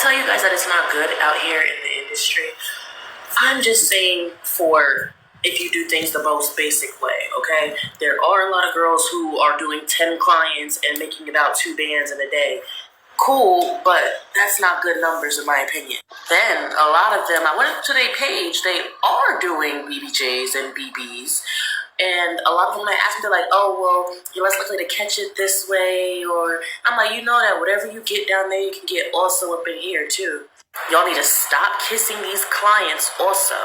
tell you guys that it's not good out here in the industry. I'm just saying for if you do things the most basic way, okay? There are a lot of girls who are doing 10 clients and making about 2 bands in a day. Cool, but that's not good numbers in my opinion. Then a lot of them, I went to their page, they are doing BBJs and BBs. And a lot of them, I ask me, they're like, oh, well, you're less likely to catch it this way. Or I'm like, you know that whatever you get down there, you can get also up in here, too. Y'all need to stop kissing these clients also.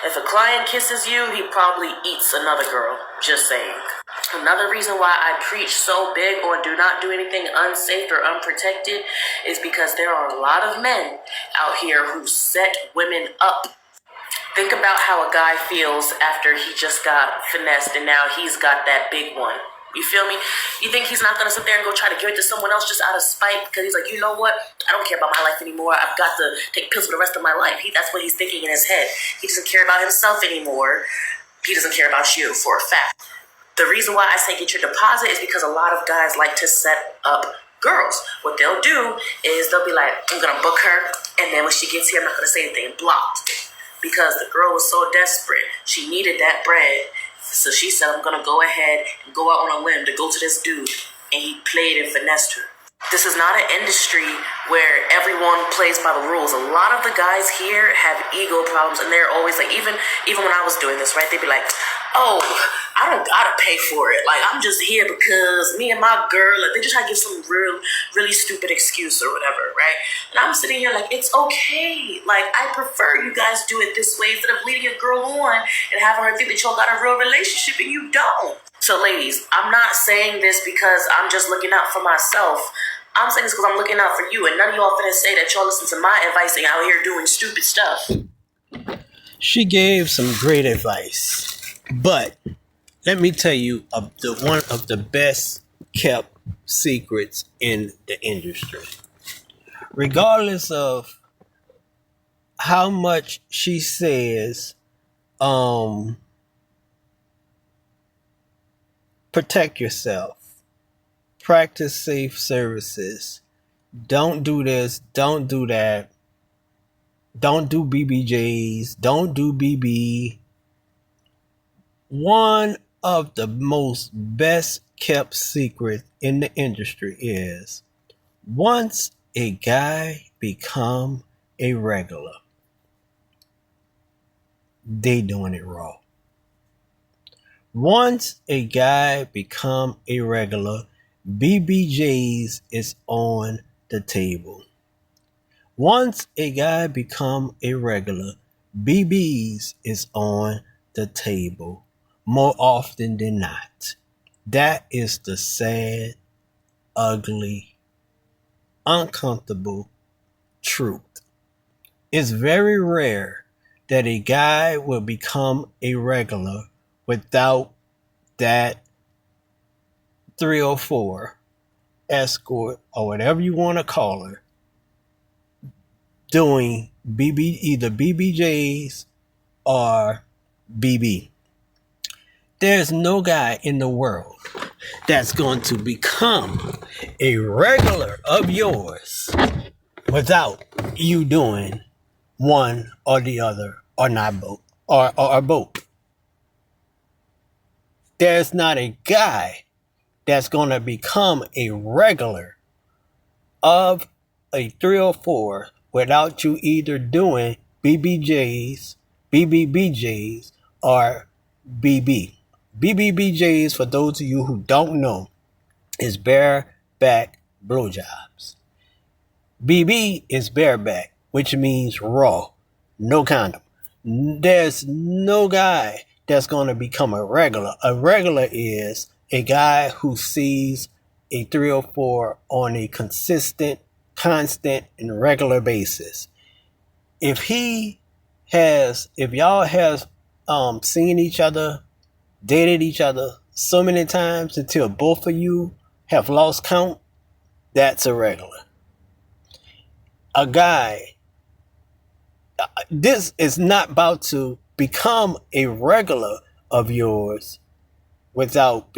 If a client kisses you, he probably eats another girl. Just saying. Another reason why I preach so big on do not do anything unsafe or unprotected is because there are a lot of men out here who set women up. Think about how a guy feels after he just got finessed and now he's got that big one. You feel me? You think he's not going to sit there and go try to give it to someone else just out of spite because he's like, you know what? I don't care about my life anymore. I've got to take pills for the rest of my life. That's what he's thinking in his head. He doesn't care about himself anymore. He doesn't care about you for a fact. The reason why I say get your deposit is because a lot of guys like to set up girls. What they'll do is they'll be like, I'm going to book her. And then when she gets here, I'm not going to say anything. Blocked. Because the girl was so desperate. She needed that bread. So she said, I'm going to go ahead and go out on a limb to go to this dude. And he played and finessed her. This is not an industry where everyone plays by the rules. A lot of the guys here have ego problems. And they're always like, even when I was doing this, right? They'd be like, oh, I don't gotta pay for it. Like, I'm just here because me and my girl, like, they just try to give some really stupid excuse or whatever, right? And I'm sitting here like, it's okay. Like, I prefer you guys do it this way instead of leading a girl on and having her think that y'all got a real relationship and you don't. So, ladies, I'm not saying this because I'm just looking out for myself. I'm saying this because I'm looking out for you, and none of y'all finna say that y'all listen to my advice and out here doing stupid stuff. She gave some great advice, but let me tell you one of the best kept secrets in the industry. Regardless of how much she says, protect yourself, practice safe services, don't do this, don't do that, don't do BBJs, don't do BB. One of the most best kept secrets in the industry is once a guy become a regular, they doing it wrong. Once a guy become a regular, BBJs is on the table. Once a guy become a regular, BBs is on the table more often than not. That is the sad, ugly, uncomfortable truth. It's very rare that a guy will become a regular without that 304 escort or whatever you want to call her doing either BBJs or BB. There's no guy in the world that's going to become a regular of yours without you doing one or the other or not both or both. There's not a guy that's going to become a regular of a 304 without you either doing BBJs, BBBJs, or BB. BBBJs, for those of you who don't know, is bareback blowjobs. BB is bareback, which means raw, no condom. There's no guy that's going to become a regular. A regular is a guy who sees a 304 on a consistent, constant, and regular basis. If y'all have seen each other, dated each other so many times until both of you have lost count, that's a regular. A guy, this is not about to become a regular of yours without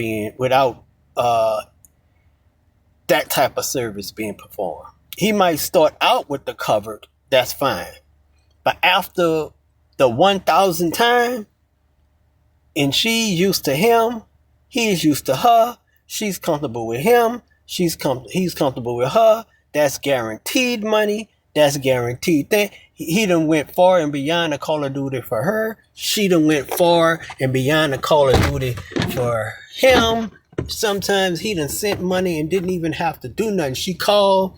that type of service being performed. He might start out with the covered, that's fine. But after the 1,000th time, and she's used to him, he's used to her, she's comfortable with him, he's comfortable with her, that's guaranteed money, that's guaranteed thing. He done went far and beyond the Call of Duty for her. She done went far and beyond the Call of Duty for him. Sometimes he done sent money and didn't even have to do nothing. She called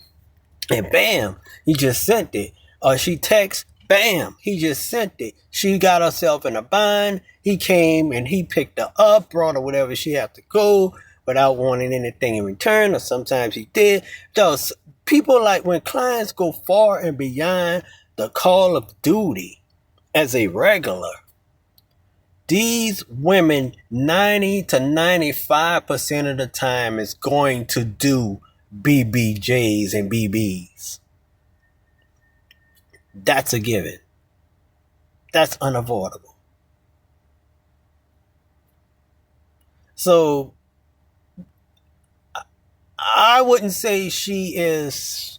and bam, he just sent it. Or she texts, bam, he just sent it. She got herself in a bind. He came and he picked her up, brought her whatever she had to go without wanting anything in return, or sometimes he did. Those people, like when clients go far and beyond the Call of Duty as a regular, these women 90 to 95% of the time is going to do BBJs and BBs. That's a given. That's unavoidable. So I wouldn't say she is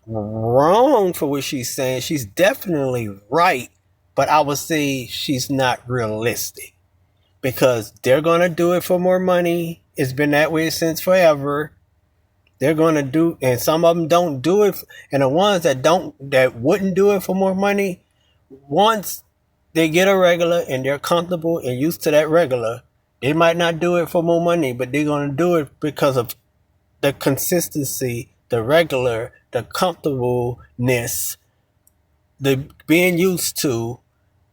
wrong for what she's saying. She's definitely right, but I would say she's not realistic, because they're going to do it for more money. It's been that way since forever. They're going to do, and some of them don't do it, and the ones that wouldn't do it for more money, once they get a regular and they're comfortable and used to that regular, they might not do it for more money, but they're going to do it because of the consistency, the regular, the comfortableness, the being used to.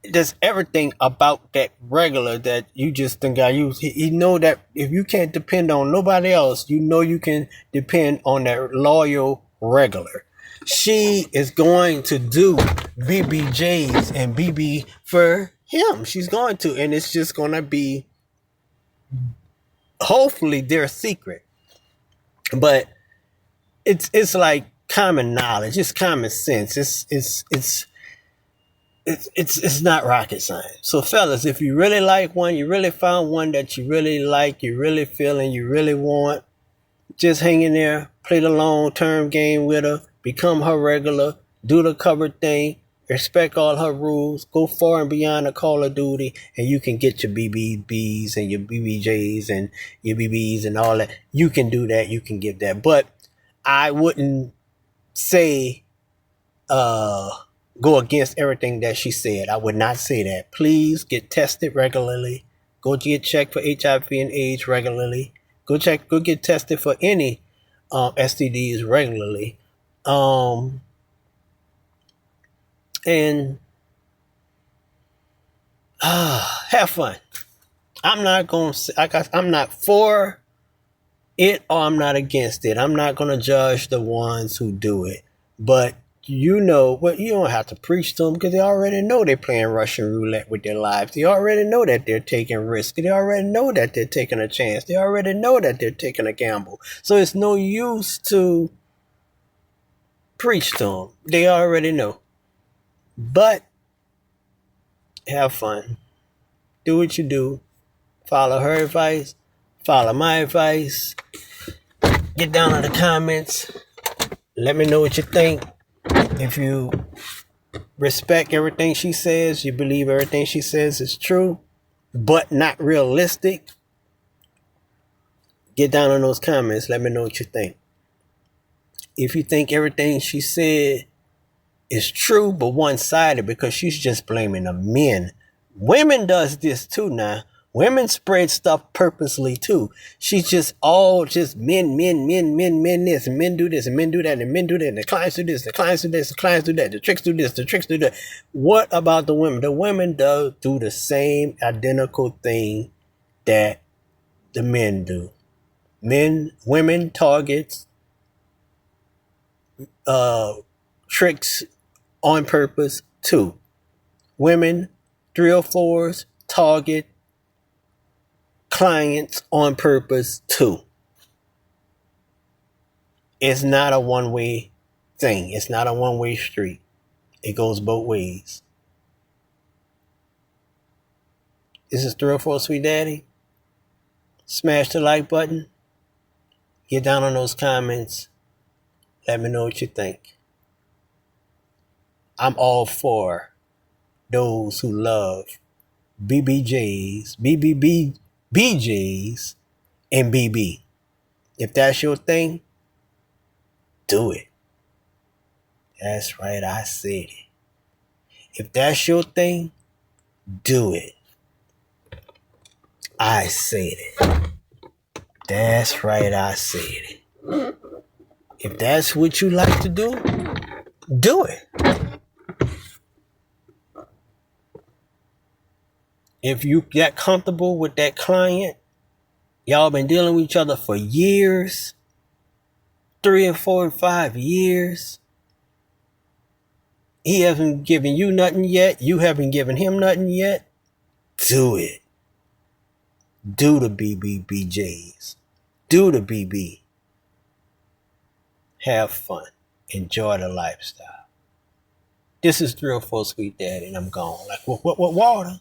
There's everything about that regular that you just think I use. You know that if you can't depend on nobody else, you know you can depend on that loyal regular. She is going to do BBJs and BB for him. She's going to, and it's just going to be hopefully their secret. But it's like common knowledge. It's common sense. It's not rocket science. So fellas, if you really like one, you really found one that you really like, you really feel and you really want, just hang in there, play the long-term game with her, become her regular, do the covered thing, respect all her rules, go far and beyond the Call of Duty, and you can get your BBBs and your BBJs and your BBs and all that. You can do that, you can get that. But I wouldn't say go against everything that she said. I would not say that. Please get tested regularly. Go get checked for HIV and AIDS regularly. Go get tested for any STDs regularly. And have fun. I'm not for it or I'm not against it. I'm not going to judge the ones who do it. But you don't have to preach to them, because they already know they're playing Russian roulette with their lives. They already know that they're taking risks. They already know that they're taking a chance. They already know that they're taking a gamble. So it's no use to preach to them. They already know. But have fun. Do what you do. Follow her advice. Follow my advice. Get down in the comments. Let me know what you think. If you respect everything she says, you believe everything she says is true, but not realistic, get down in those comments. Let me know what you think. If you think everything she said is true, but one-sided, because she's just blaming the men. Women does this too now. Women spread stuff purposely too. She's just men this, and men do this, and men do that, and men do that, and the clients do this, the clients do this, the clients do that, the tricks do this, the tricks do that. What about the women? The women do the same identical thing that the men do. Women targets tricks on purpose too. Women 304's target clients on purpose too. It's not a one-way thing. It's not a one-way street. It goes both ways. This is 304 Sweet Daddy. Smash the like button. Get down on those comments. Let me know what you think. I'm all for those who love BBJs, BJs, and BB. If that's your thing, do it. That's right, I said it. If that's your thing, do it. I said it. That's right, I said it. If that's what you like to do it. If you get comfortable with that client, y'all been dealing with each other for years, 3 and 4 and 5 years. He hasn't given you nothing yet. You haven't given him nothing yet. Do it. Do the BBBJs. Do the BB. Have fun. Enjoy the lifestyle. This is 304 Sweet Daddy, and I'm gone. Like, what water?